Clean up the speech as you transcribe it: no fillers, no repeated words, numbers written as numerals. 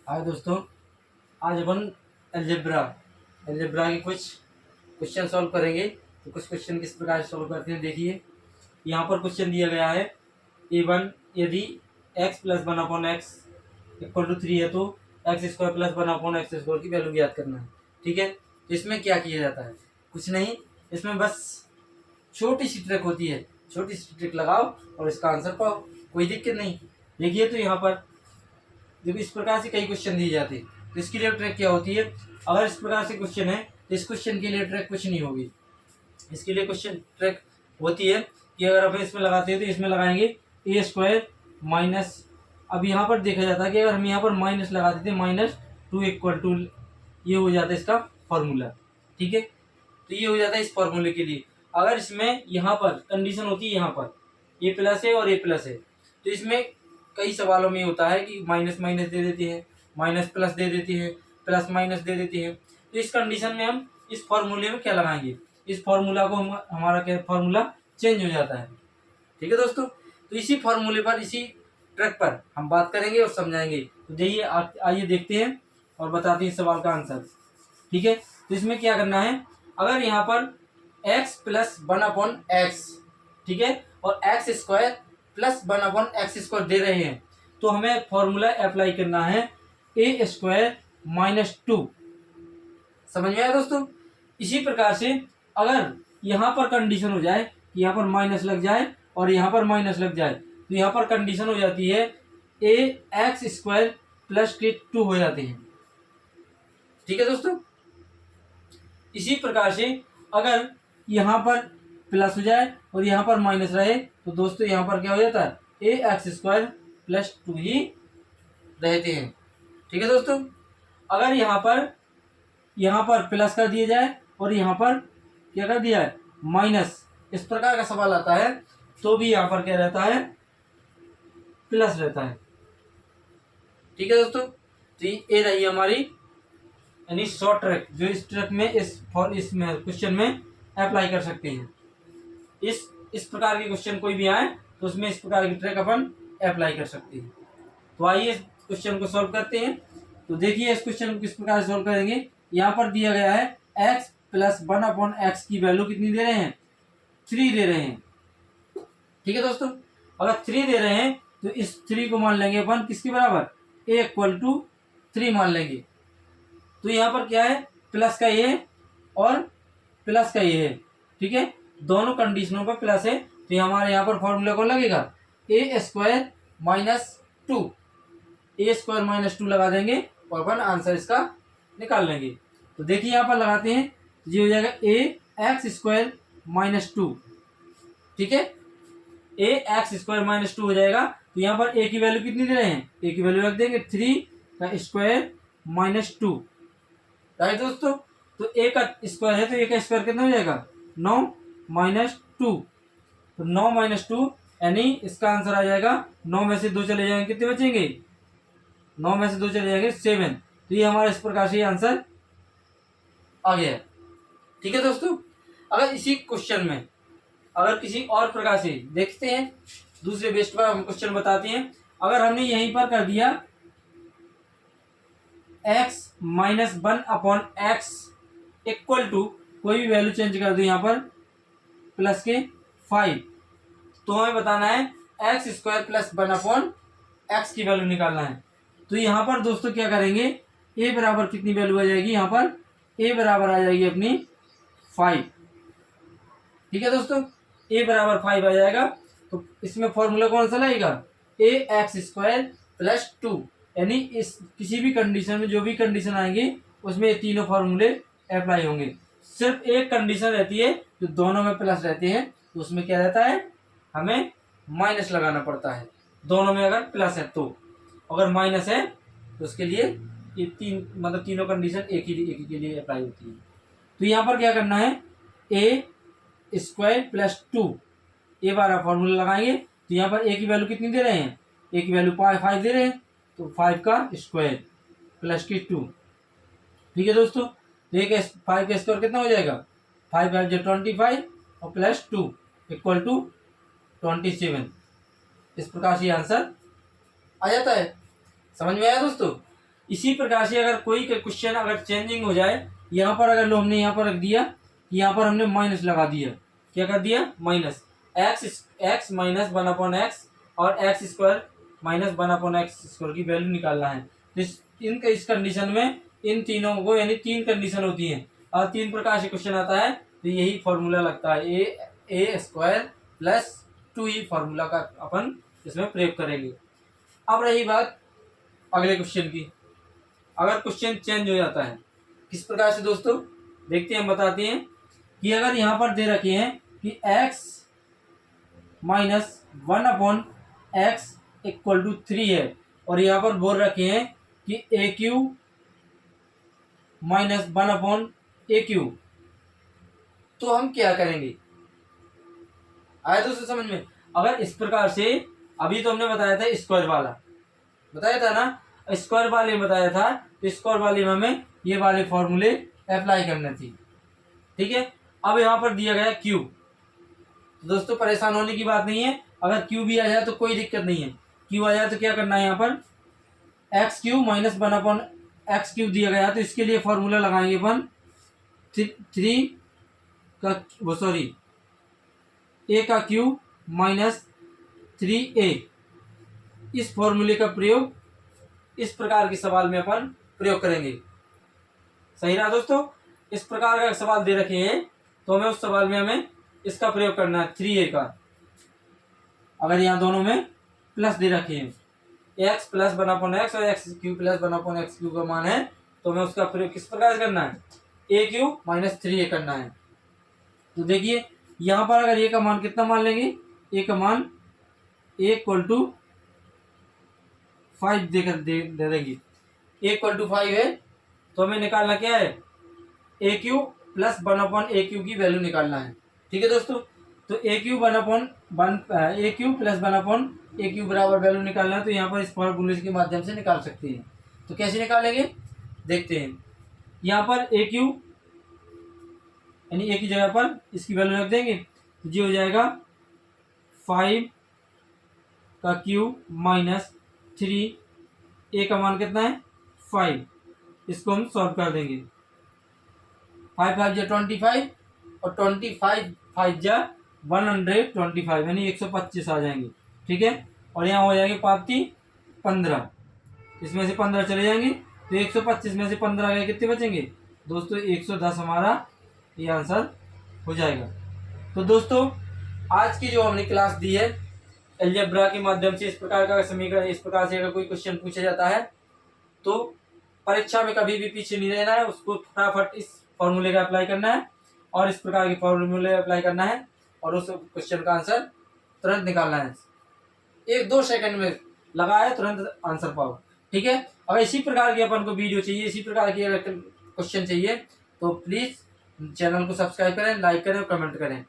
हाय दोस्तों, आज अपन algebra algebra के कुछ क्वेश्चन सॉल्व करेंगे। तो कुछ क्वेश्चन किस प्रकार सॉल्व करते हैं देखिए। यहाँ पर क्वेश्चन दिया गया है A1 यदि x plus one upon x equal to 3 है तो x square plus one upon x square की वैल्यू ज्ञात करना है। ठीक है, तो इसमें क्या किया जाता है? कुछ नहीं, इसमें बस छोटी सी ट्रिक होती है। छोटी सी ट्रिक लगाओ और इसका आंसर पाओ, कोई दिक्कत नहीं। देखिए, तो यहाँ पर जब इस प्रकार से कई क्वेश्चन दिए जाते हैं तो इसके लिए ट्रैक क्या होती है? अगर इस प्रकार से क्वेश्चन है तो इस क्वेश्चन के लिए ट्रैक कुछ नहीं होगी। इसके लिए क्वेश्चन ट्रैक होती है कि अगर अपन इसमें लगाते हैं तो इसमें लगाएंगे ए स्क्वायर माइनस, अब यहाँ पर देखा जाता है कि अगर हम यहाँ पर माइनस लगा देते -2 इक्वल टू, ये हो जाता है इसका फॉर्मूला। ठीक है, तो ये हो जाता है इस फॉर्मूले के लिए। अगर इसमें यहाँ पर कंडीशन होती है, यहाँ पर ए प्लस है और ए प्लस है, तो इसमें कई सवालों में होता है कि माइनस माइनस दे देती है, माइनस प्लस दे देती है, प्लस माइनस दे देती है। तो इस कंडीशन में हम इस फॉर्मूले में क्या लगाएंगे? इस फॉर्मूला को हमारा क्या फॉर्मूला चेंज हो जाता है। ठीक है दोस्तों, तो इसी फॉर्मूले पर, इसी ट्रैक पर हम बात करेंगे और समझाएंगे। तो देखिए, आइए देखते हैं और बताते हैं इस सवाल का आंसर। ठीक है, तो इसमें क्या करना है? अगर यहाँ पर x plus one upon x, ठीक है, और x square plus one upon x square दे रहे हैं, तो हमें फॉर्मूला अप्लाई करना है ए स्क्वायर -2। समझ में आया दोस्तों? इसी प्रकार से अगर यहाँ पर कंडीशन हो जाए कि यहाँ पर माइनस लग जाए और यहाँ पर माइनस लग जाए, तो यहाँ पर कंडीशन हो जाती है ए एक्स स्क्वायर प्लस के 2 हो जाते हैं। ठीक है दोस्तों, इसी प्रकार से अगर यहाँ पर प्लस हो जाए और यहाँ पर माइनस रहे, तो दोस्तों यहाँ पर क्या हो जाता है? ए एक्स स्क्वायर प्लस 2 ही रहते हैं। ठीक है दोस्तों, अगर यहाँ पर प्लस कर दिया जाए और यहाँ पर क्या कर दिया है? माइनस, इस प्रकार का सवाल आता है तो भी यहाँ पर क्या रहता है? प्लस रहता है। ठीक है दोस्तों, तो ये रही हमारी यानी शॉर्ट ट्रैक, जो इस ट्रैक में इसमें क्वेश्चन में अप्लाई कर सकते हैं। इस प्रकार के क्वेश्चन कोई भी आए तो उसमें इस प्रकार की ट्रैक अपन अप्लाई कर सकते हैं। तो आइए इस क्वेश्चन को सॉल्व करते हैं। तो देखिए, इस क्वेश्चन को किस प्रकार सॉल्व करेंगे। यहाँ पर दिया गया है x plus one upon x की वैल्यू कितनी दे रहे हैं? 3 दे रहे हैं। ठीक है दोस्तों, अगर 3 दे रहे हैं तो इस 3 को मान लेंगे अपन किसके बराबर? a इक्वल टू 3 मान लेंगे। तो यहाँ पर क्या है? प्लस का ये और प्लस का ये है। ठीक है, दोनों कंडीशनों पर प्लस है, तो हमारे यहाँ पर फॉर्मूला कौन लगेगा? ए स्क्वायर -2, ए स्क्वायर -2 लगा देंगे और अपन आंसर इसका निकाल लेंगे। तो देखिए, यहाँ पर लगाते हैं, ये हो जाएगा ए एक्स स्क्वायर -2। ठीक है, ए एक्स स्क्वायर -2 हो जाएगा। तो यहाँ पर ए की वैल्यू कितनी दे रहे हैं? ए की वैल्यू रख देंगे 3 का स्क्वायर -2। राइट दोस्तों, तो ए का स्क्वायर है तो ए का स्क्वायर कितना हो जाएगा? 9 -2, तो 9 -2 यानी इसका आंसर आ जाएगा 9 में से 2 चले जाएंगे, कितने बचेंगे? 9 में से 2 चले जाएंगे 7। तो ये हमारा इस प्रकार से आंसर आ गया। ठीक है दोस्तों, अगर इसी क्वेश्चन में अगर किसी और प्रकार से देखते हैं, दूसरे बेस्ट पर हम क्वेश्चन बताते हैं। अगर हमने यहीं पर कर दिया x -1 upon x equal to, कोई भी वैल्यू चेंज कर दो यहाँ पर प्लस के 5, तो हमें बताना है x square plus one upon x की वैल्यू निकालना है। तो यहाँ पर दोस्तों क्या करेंगे? a बराबर कितनी वैल्यू आ जाएगी? यहाँ पर a बराबर आ जाएगी अपनी 5। ठीक है दोस्तों, a बराबर 5 आ जाएगा। तो इसमें फॉर्मूला कौन सा लगेगा? ए एक्स स्क्वायर प्लस 2, यानी इस किसी भी कंडीशन में जो भी कंडीशन आएंगे उसमें ये तीनों फॉर्मूले अप्लाई होंगे। सिर्फ एक कंडीशन रहती है जो दोनों में प्लस रहते हैं, तो उसमें क्या रहता है? हमें माइनस लगाना पड़ता है। दोनों में अगर प्लस है तो, अगर माइनस है तो उसके लिए ये तीनों कंडीशन एक ही के लिए अप्लाई होती है। तो यहाँ पर क्या करना है? ए स्क्वायर प्लस 2, ए बार फॉर्मूला लगाएंगे। तो यहाँ पर ए की वैल्यू कितनी दे रहे हैं? ए की वैल्यू 5 दे रहे हैं, तो 5 का स्क्वायर प्लस की 2। ठीक है दोस्तों, तो एक 5 का स्क्वायर कितना हो जाएगा? 5 5 जो 25 और प्लस 2 इक्वल टू 27। इस प्रकार से आंसर आ जाता है। समझ में आया दोस्तों? इसी प्रकार से अगर कोई क्वेश्चन अगर चेंजिंग हो जाए, यहाँ पर अगर लो हमने यहाँ पर रख दिया, यहाँ पर हमने माइनस लगा दिया, क्या कर दिया, माइनस एक्स माइनस 1/x और x square minus 1/x square की वैल्यू निकालना है। तो इस कंडीशन में इन तीनों को, यानी 3 कंडीशन होती हैं और 3 प्रकार से क्वेश्चन आता है, तो यही फॉर्मूला लगता है, ए स्क्वायर प्लस 2e फॉर्मूला का अपन इसमें प्रयोग करेंगे। अब रही बात अगले क्वेश्चन की, अगर क्वेश्चन चेंज हो जाता है किस प्रकार से दोस्तों, देखते हैं, बताते हैं कि अगर यहाँ पर दे रखे हैं कि x minus 1/x equal to 3 है और यहाँ पर बोल रखे हैं कि AQ माइनस 1/AQ, तो हम क्या करेंगे, आया दोस्तों समझ में। अगर इस प्रकार से, अभी तो हमने बताया था स्क्वायर वाला, बताया था ना, स्क्वायर वाले में बताया था, तो स्क्वायर वाले में हमें ये वाले फॉर्मूले अप्लाई करने थी, ठीक है। अब यहाँ पर दिया गया क्यू, तो दोस्तों परेशान होने की बात नहीं है, अगर क्यू भी आ जाए तो कोई दिक्कत नहीं है। क्यू आ जाए तो क्या करना है, यहाँ पर एक्स क्यू माइनस 1/x³ दिया गया, तो इसके लिए फॉर्मूला लगाएंगे अपन 3 का वो सॉरी ए का क्यू माइनस 3a, इस फॉर्मूले का प्रयोग इस प्रकार के सवाल में अपन प्रयोग करेंगे। सही रहा दोस्तों, इस प्रकार का सवाल दे रखे हैं तो हमें उस सवाल में हमें इसका प्रयोग करना है 3a का। अगर यहाँ दोनों में प्लस दे रखे हैं, x प्लस 1/x और x³ प्लस 1/x³ का मान है, तो हमें उसका प्रयोग किस प्रकार से करना है, AQ माइनस 3a करना है। तो देखिए यहाँ पर अगर a का मान कितना मान लेंगे, a का मान a इक्वल टू 5 देकर दे देंगे, a इक्वल टू 5 है, तो हमें निकालना क्या है, AQ प्लस 1/AQ की वैल्यू निकालना है, ठीक है दोस्तों। तो AQ प्लस 1/AQ बराबर वैल्यू निकालना है, तो यहाँ पर इस फॉर्मूले के माध्यम से निकाल सकते हैं। तो कैसे निकालेंगे देखते हैं, यहाँ पर AQ यानी a की जगह पर इसकी वैल्यू रख देंगे, तो ये हो जाएगा 5 का क्यूब माइनस 3, a का मान कितना है 5, इसको हम सॉल्व कर देंगे। 5 5 जा 25 और 25 5 जा 125 यानी 125 आ जाएंगे, ठीक है। और यहाँ हो जाएंगे 5 15, इसमें से 15 चले जाएंगे, तो 125 में से 15 गए, कितने बचेंगे दोस्तों, 110 हमारा ये आंसर हो जाएगा। तो दोस्तों आज की जो हमने क्लास दी है अलजेब्रा के माध्यम से, इस प्रकार का समीकरण, इस प्रकार से अगर कोई क्वेश्चन पूछा जाता है तो परीक्षा में कभी भी पीछे नहीं रहना है, उसको फटाफट इस फॉर्मूले का अप्लाई करना है और इस प्रकार के फॉर्मूले अप्लाई करना है और उस क्वेश्चन का आंसर तुरंत निकालना है, 1-2 सेकंड में लगाए तुरंत आंसर पाओ, ठीक है। अगर इसी प्रकार की अपन को वीडियो चाहिए, इसी प्रकार की अगर क्वेश्चन चाहिए, तो प्लीज़ चैनल को सब्सक्राइब करें, लाइक करें और कमेंट करें।